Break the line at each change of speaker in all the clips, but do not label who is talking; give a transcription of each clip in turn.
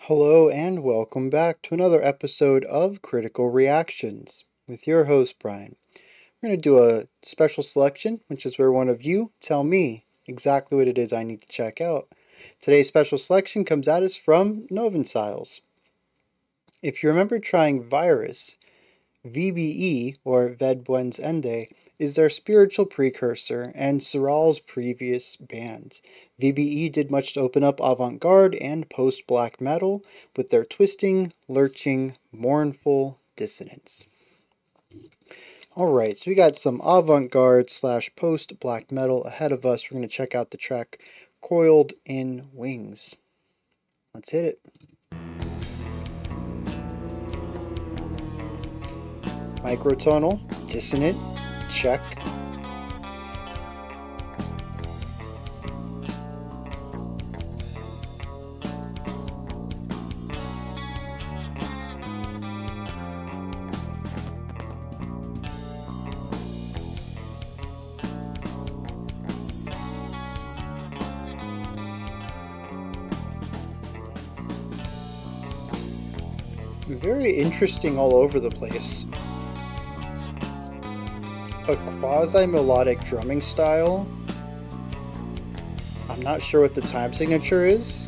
Hello and welcome back to another episode of Critical Reactions with your host Bryan. We're going to do a special selection, which is where one of you tell me exactly what it is I need to check out. Today's special selection comes at us from Novensiles. If you remember trying Virus, VBE, or Ved Buens Ende, is their spiritual precursor and Serral's previous bands. VBE did much to open up avant-garde and post-black metal with their twisting, lurching, mournful dissonance. Alright, so we got some avant-garde / post-black metal ahead of us. We're going to check out the track Coiled in Wings. Let's hit it. Microtonal, dissonant, check. Very interesting all over the place. A quasi-melodic drumming style. I'm not sure what the time signature is.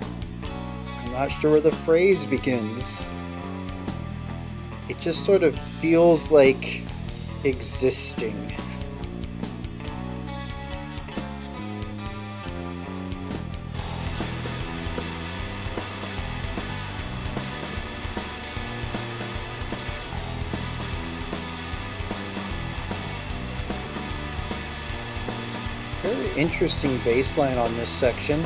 I'm not sure where the phrase begins. It just sort of feels like existing. Very interesting bass line on this section.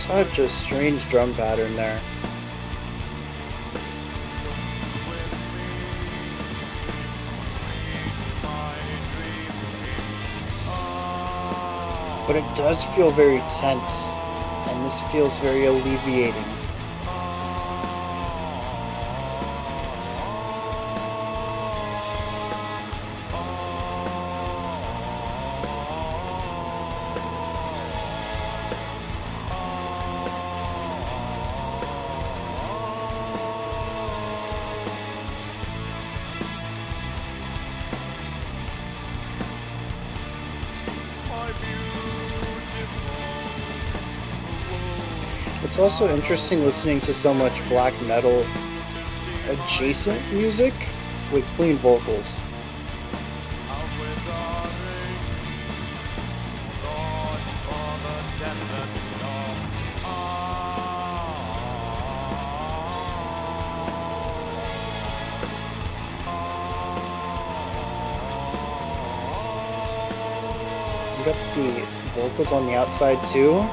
Such a strange drum pattern there. But it does feel very tense, and this feels very alleviating. It's also interesting listening to so much black metal adjacent music with clean vocals. You got the vocals on the outside too.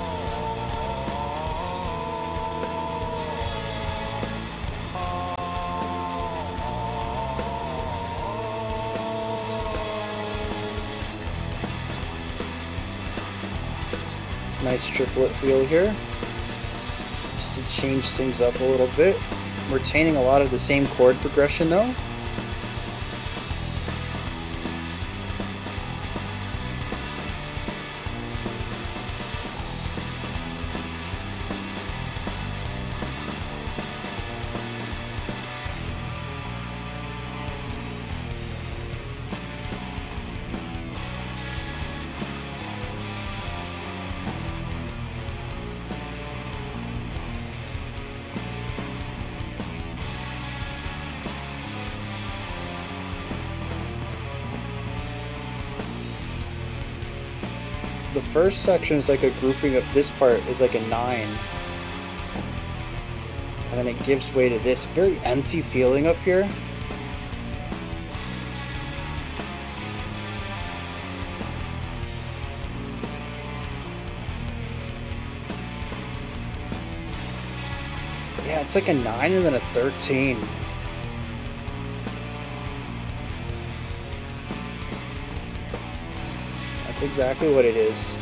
Nice triplet feel here, just to change things up a little bit. retaining a lot of the same chord progression though. The first section is like a grouping of this part is like a 9. And then it gives way to this very empty feeling up here. Yeah, it's like a 9 and then a 13. That's exactly what it is.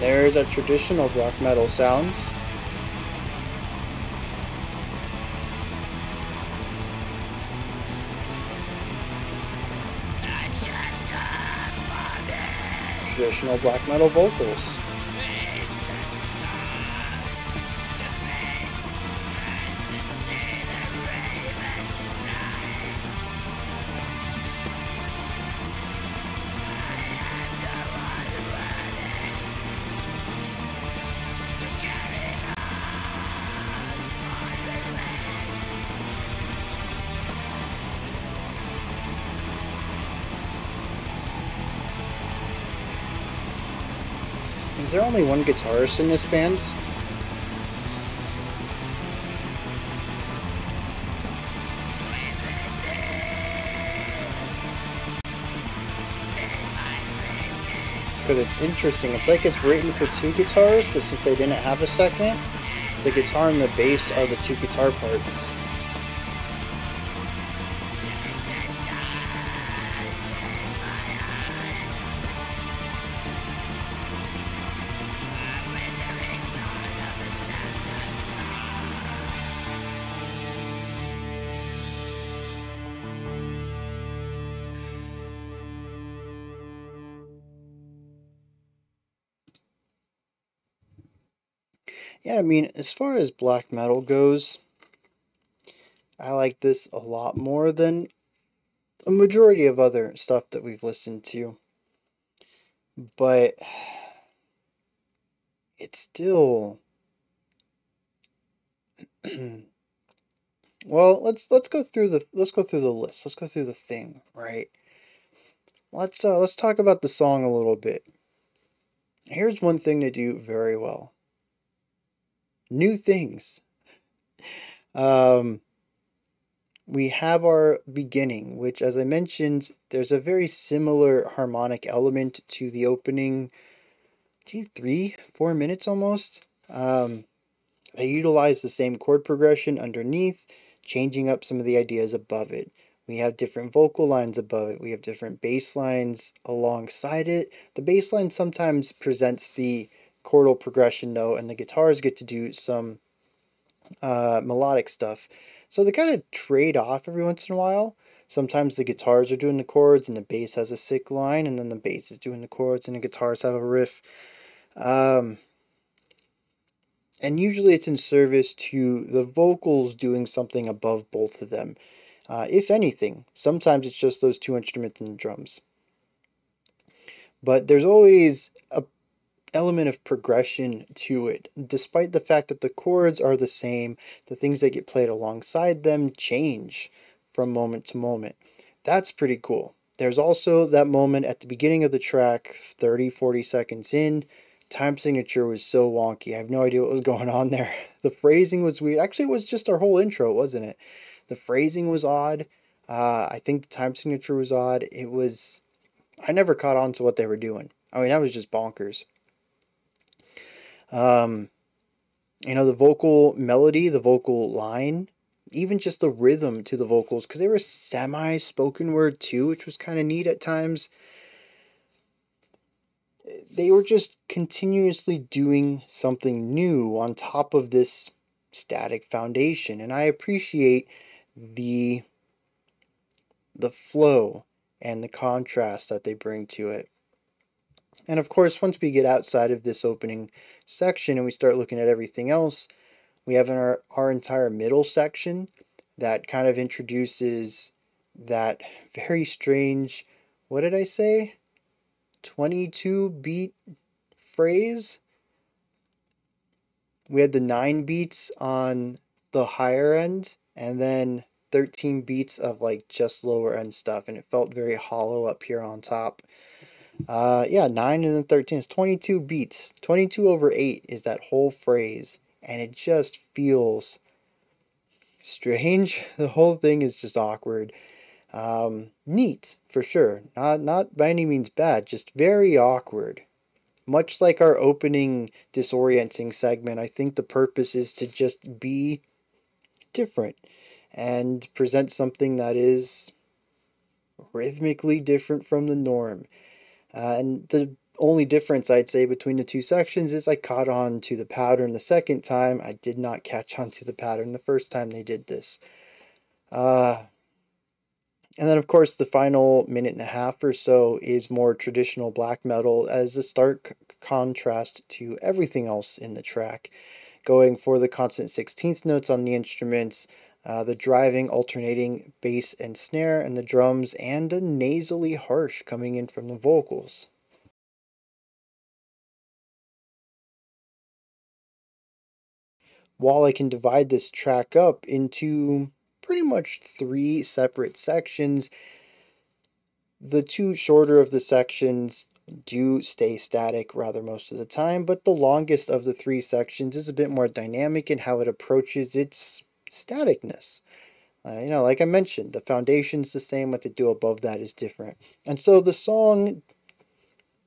There's a traditional black metal sounds. Traditional black metal vocals. Is there only one guitarist in this band? Because it's interesting. It's like it's written for 2 guitars, but since they didn't have a second, the guitar and the bass are the 2 guitar parts. Yeah, I mean, as far as black metal goes, I like this a lot more than a majority of other stuff that we've listened to. But it's still well, let's go through the list. Let's go through the thing, right? Let's talk about the song a little bit. Here's one thing they do very well. New things. We have our beginning, which, as I mentioned, there's a very similar harmonic element to the opening 3-4 minutes almost. They utilize the same chord progression underneath, changing up some of the ideas above it. We have different vocal lines above it. We have different bass lines alongside it. The bass line sometimes presents the chordal progression note, and the guitars get to do some melodic stuff. So they kind of trade off every once in a while. Sometimes the guitars are doing the chords and the bass has a sick line, and then the bass is doing the chords and the guitars have a riff. And usually it's in service to the vocals doing something above both of them. If anything, sometimes it's just those 2 instruments and the drums. But there's always a element of progression to it. Despite the fact that the chords are the same, the things that get played alongside them change from moment to moment. That's pretty cool. There's also that moment at the beginning of the track, 30-40 seconds in. Time signature was so wonky. I have no idea what was going on there. The phrasing was weird. Actually, it was just our whole intro, wasn't it? The phrasing was odd. I think the time signature was odd. I never caught on to what they were doing. I mean, that was just bonkers. The vocal melody, the vocal line, even just the rhythm to the vocals, because they were semi-spoken word too, which was kind of neat at times. they were just continuously doing something new on top of this static foundation, and I appreciate the flow and the contrast that they bring to it. And of course, once we get outside of this opening section and we start looking at everything else, we have our entire middle section that kind of introduces that very strange, what did I say? 22 beat phrase. We had the 9 beats on the higher end and then 13 beats of like just lower end stuff, and it felt very hollow up here on top. Yeah, 9 and then 13 is 22 beats. 22 over 8 is that whole phrase, and it just feels strange. The whole thing is just awkward. Neat for sure. Not by any means bad, just very awkward. Much like our opening disorienting segment, I think the purpose is to just be different and present something that is rhythmically different from the norm. And the only difference I'd say between the two sections is I caught on to the pattern the second time. I did not catch on to the pattern the first time they did this. And then, of course, the final minute and a half or so is more traditional black metal as a stark contrast to everything else in the track, going for the constant 16th notes on the instruments, the driving, alternating bass and snare, and the drums, and a nasally harsh coming in from the vocals. While I can divide this track up into pretty much 3 separate sections, the 2 shorter of the sections do stay static rather most of the time, but the longest of the 3 sections is a bit more dynamic in how it approaches its staticness. Like I mentioned, the foundation's the same, what they do above that is different. And so the song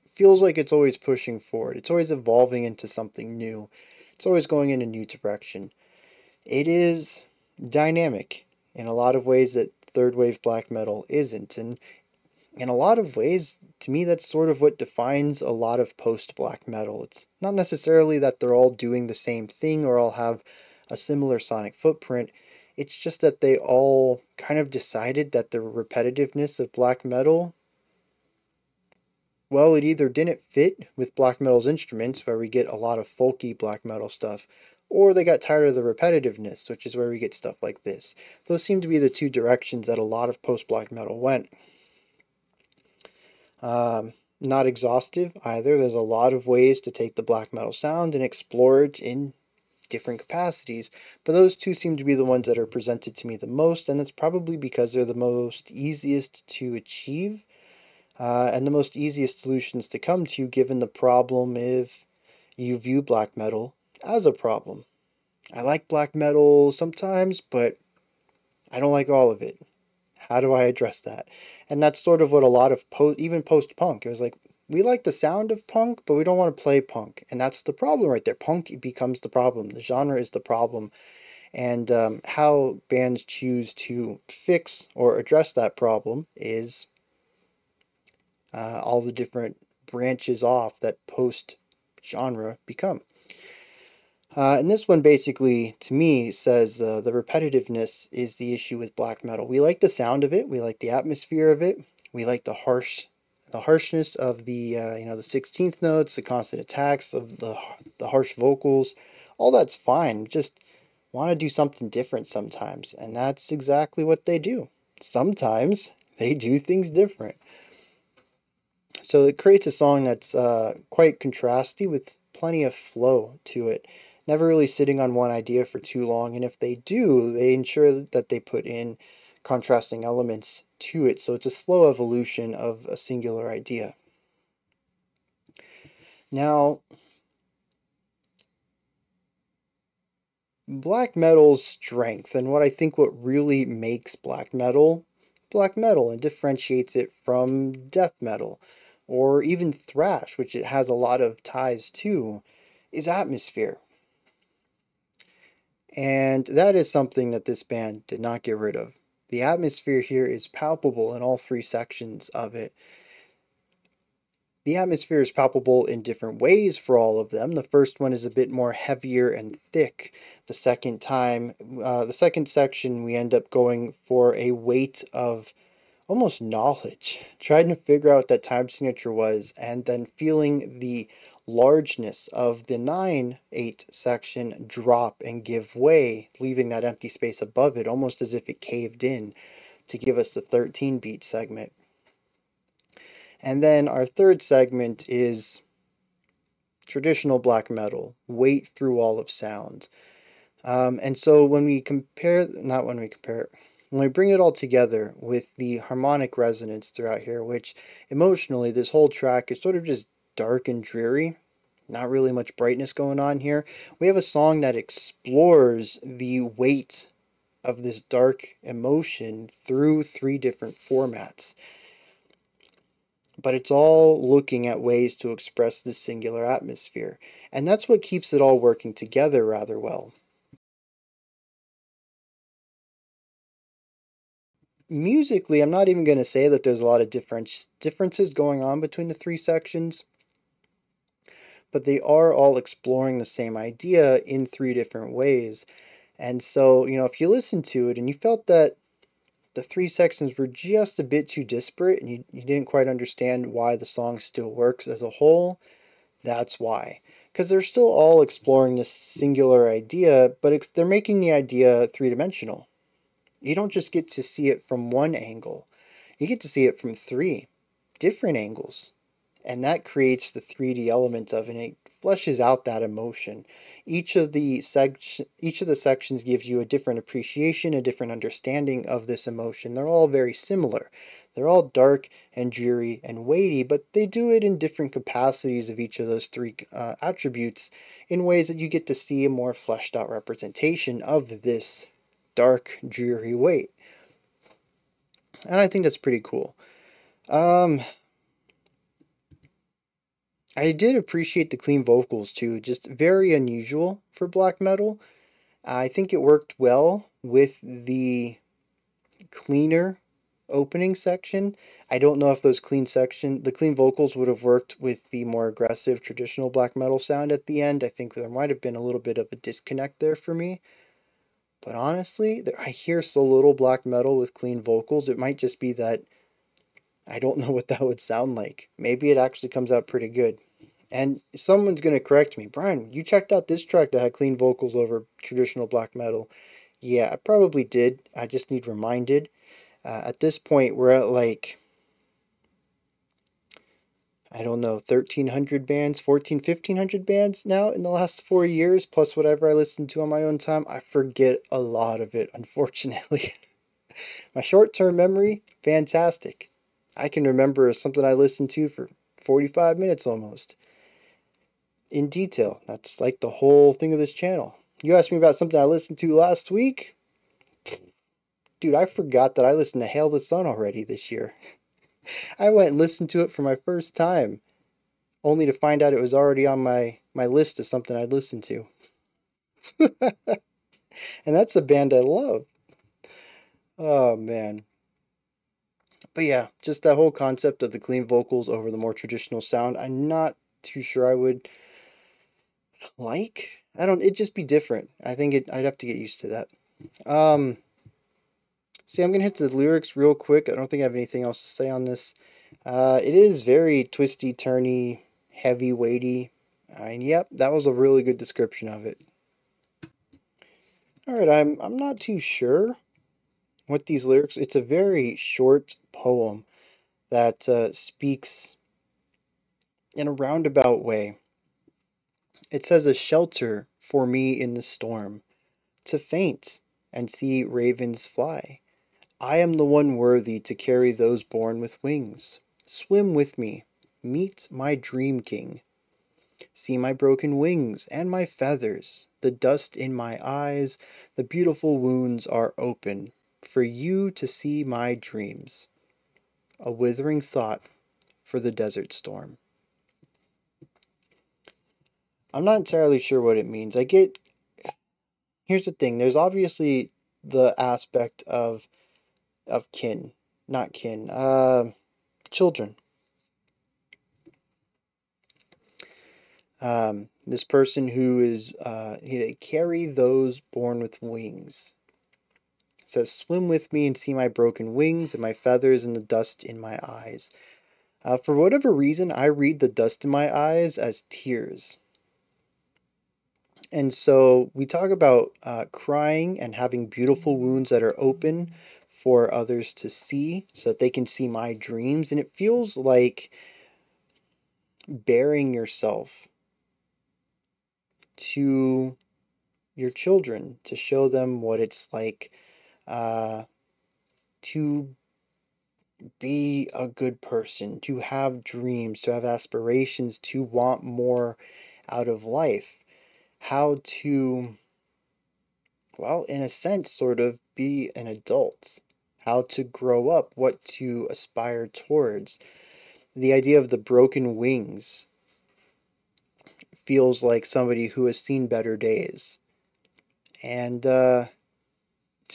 feels like it's always pushing forward. It's always evolving into something new. It's always going in a new direction. It is dynamic in a lot of ways that third wave black metal isn't. And in a lot of ways, to me, that's sort of what defines a lot of post black metal. It's not necessarily that they're all doing the same thing or all have a similar sonic footprint. It's just that they all kind of decided that the repetitiveness of black metal, well, it either didn't fit with black metal's instruments, where we get a lot of folky black metal stuff, or they got tired of the repetitiveness, which is where we get stuff like this. Those seem to be the 2 directions that a lot of post black metal went. Not exhaustive either. There's a lot of ways to take the black metal sound and explore it in different capacities, but those 2 seem to be the ones that are presented to me the most, and that's probably because they're the most easiest to achieve and the most easiest solutions to come to, given the problem if you view black metal as a problem. I like black metal sometimes, but I don't like all of it. How do I address that? And that's sort of what a lot of even post-punk, it was like, we like the sound of punk, but we don't want to play punk. And that's the problem right there. Punk becomes the problem. The genre is the problem. And how bands choose to fix or address that problem is all the different branches off that post-genre become. And this one basically, to me, says the repetitiveness is the issue with black metal. We like the sound of it. We like the atmosphere of it. We like the harshness of the the 16th notes, the constant attacks of the harsh vocals. All that's fine. Just want to do something different sometimes, and that's exactly what they do. Sometimes they do things different. So it creates a song that's quite contrasty with plenty of flow to it. Never really sitting on one idea for too long, and if they do, they ensure that they put in contrasting elements to it, so it's a slow evolution of a singular idea. Now, black metal's strength, and what really makes black metal, and differentiates it from death metal, or even thrash, which it has a lot of ties to, is atmosphere. And that is something that this band did not get rid of. The atmosphere here is palpable in all 3 sections of it. The atmosphere is palpable in different ways for all of them. The first one is a bit more heavier and thick. The second section, we end up going for a weight of almost knowledge, trying to figure out what that time signature was, and then feeling the largeness of the 9/8 section drop and give way, leaving that empty space above it, almost as if it caved in to give us the 13 beat segment. And then our third segment is traditional black metal, weight through all of sound. And so when we bring it all together with the harmonic resonance throughout here, which emotionally, this whole track is sort of just dark and dreary, not really much brightness going on here. We have a song that explores the weight of this dark emotion through 3 different formats. But it's all looking at ways to express this singular atmosphere. And that's what keeps it all working together rather well. Musically, I'm not even going to say that there's a lot of differences going on between the 3 sections, but they are all exploring the same idea in 3 different ways. And so, if you listen to it and you felt that the 3 sections were just a bit too disparate and you didn't quite understand why the song still works as a whole, that's why. Because they're still all exploring this singular idea, but they're making the idea 3-dimensional. You don't just get to see it from one angle, you get to see it from 3 different angles. And that creates the 3D element of it, and it fleshes out that emotion. Each of the sections gives you a different appreciation, a different understanding of this emotion. They're all very similar. They're all dark and dreary and weighty, but they do it in different capacities of each of those 3 attributes in ways that you get to see a more fleshed out representation of this dark, dreary weight. And I think that's pretty cool. I did appreciate the clean vocals too, just very unusual for black metal. I think it worked well with the cleaner opening section. I don't know if the clean vocals would have worked with the more aggressive traditional black metal sound at the end. I think there might have been a little bit of a disconnect there for me. But honestly, I hear so little black metal with clean vocals, it might just be that I don't know what that would sound like. Maybe it actually comes out pretty good. And someone's going to correct me. Bryan, you checked out this track that had clean vocals over traditional black metal. Yeah, I probably did. I just need reminded. At this point, we're at like, I don't know, 1,300 bands, 1,500 bands now in the last 4 years, plus whatever I listen to on my own time. I forget a lot of it, unfortunately. My short-term memory, fantastic. I can remember something I listened to for 45 minutes almost. In detail. That's like the whole thing of this channel. You asked me about something I listened to last week? Dude, I forgot that I listened to Hail the Sun already this year. I went and listened to it for my first time, only to find out it was already on my list of something I'd listen to. And that's a band I love. Oh, man. But yeah, just that whole concept of the clean vocals over the more traditional sound, I'm not too sure I would like. It'd just be different. I think I'd have to get used to that. See, I'm gonna hit the lyrics real quick. I don't think I have anything else to say on this. It is very twisty, turny, heavy, weighty. And yep, that was a really good description of it. All right, I'm not too sure what these lyrics. It's a very short poem that speaks in a roundabout way. It says, "A shelter for me in the storm, to faint and see ravens fly. I am the one worthy to carry those born with wings. Swim with me, meet my dream king. See my broken wings and my feathers, the dust in my eyes, the beautiful wounds are open, for you to see my dreams. A withering thought for the desert storm." I'm not entirely sure what it means. Here's the thing, there's obviously the aspect of kin, not kin, children. This person who is, they carry those born with wings. It says, swim with me and see my broken wings and my feathers and the dust in my eyes. For whatever reason, I read the dust in my eyes as tears. And so we talk about crying and having beautiful wounds that are open for others to see so that they can see my dreams. And it feels like bearing yourself to your children to show them what it's like to be a good person, to have dreams, to have aspirations, to want more out of life. How to, well, in a sense, sort of be an adult. How to grow up, what to aspire towards. The idea of the broken wings feels like somebody who has seen better days. And to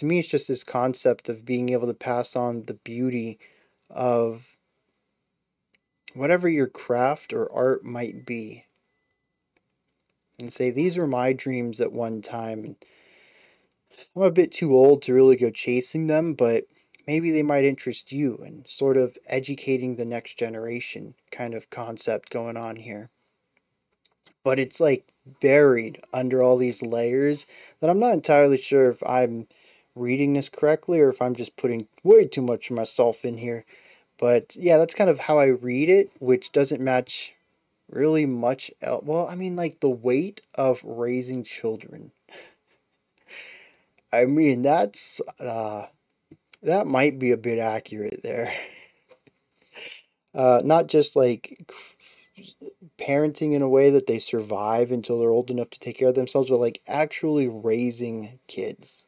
me, it's just this concept of being able to pass on the beauty of whatever your craft or art might be. And say, these were my dreams at one time. And I'm a bit too old to really go chasing them, but maybe they might interest you, and sort of educating the next generation kind of concept going on here. But it's like buried under all these layers that I'm not entirely sure if I'm reading this correctly or if I'm just putting way too much of myself in here. But yeah, that's kind of how I read it, which doesn't match really much else. Well, I mean, like the weight of raising children. I mean, that might be a bit accurate there. Not just like parenting in a way that they survive until they're old enough to take care of themselves, but like actually raising kids.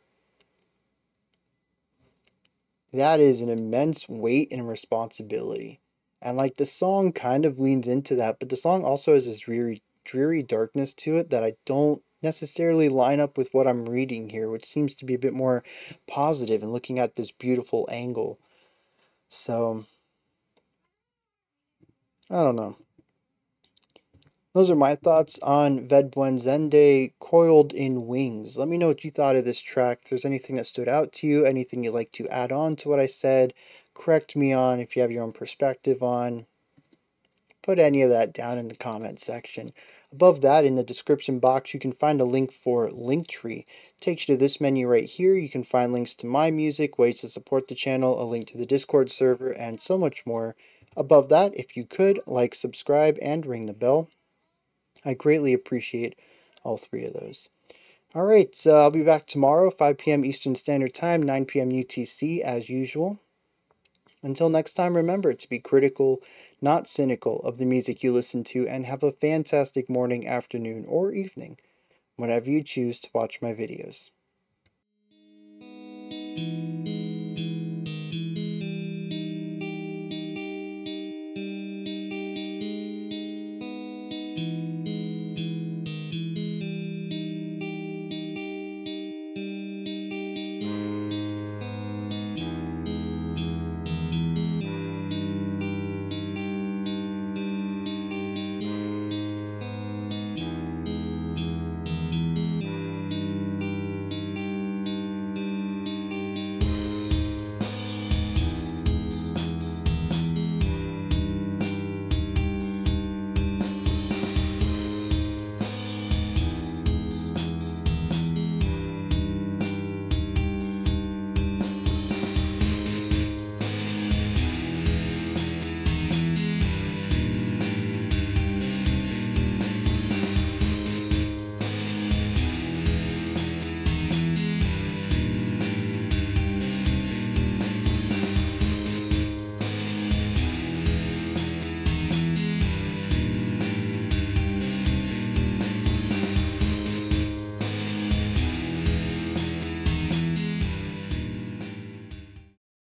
That is an immense weight and responsibility. And like the song kind of leans into that, but the song also has this dreary darkness to it that I don't necessarily line up with what I'm reading here, which seems to be a bit more positive and looking at this beautiful angle. So, I don't know. Those are my thoughts on Ved Buens Ende, Coiled in Wings. Let me know what you thought of this track. If there's anything that stood out to you, anything you'd like to add on to what I said, correct me on if you have your own perspective on. Put any of that down in the comment section. Above that, in the description box, you can find a link for Linktree. It takes you to this menu right here. You can find links to my music, ways to support the channel, a link to the Discord server, and so much more. Above that, if you could, like, subscribe, and ring the bell. I greatly appreciate all three of those. All right, I'll be back tomorrow, 5 p.m. Eastern Standard Time, 9 p.m. UTC, as usual. Until next time, remember to be critical, not cynical, of the music you listen to, and have a fantastic morning, afternoon, or evening, whenever you choose to watch my videos.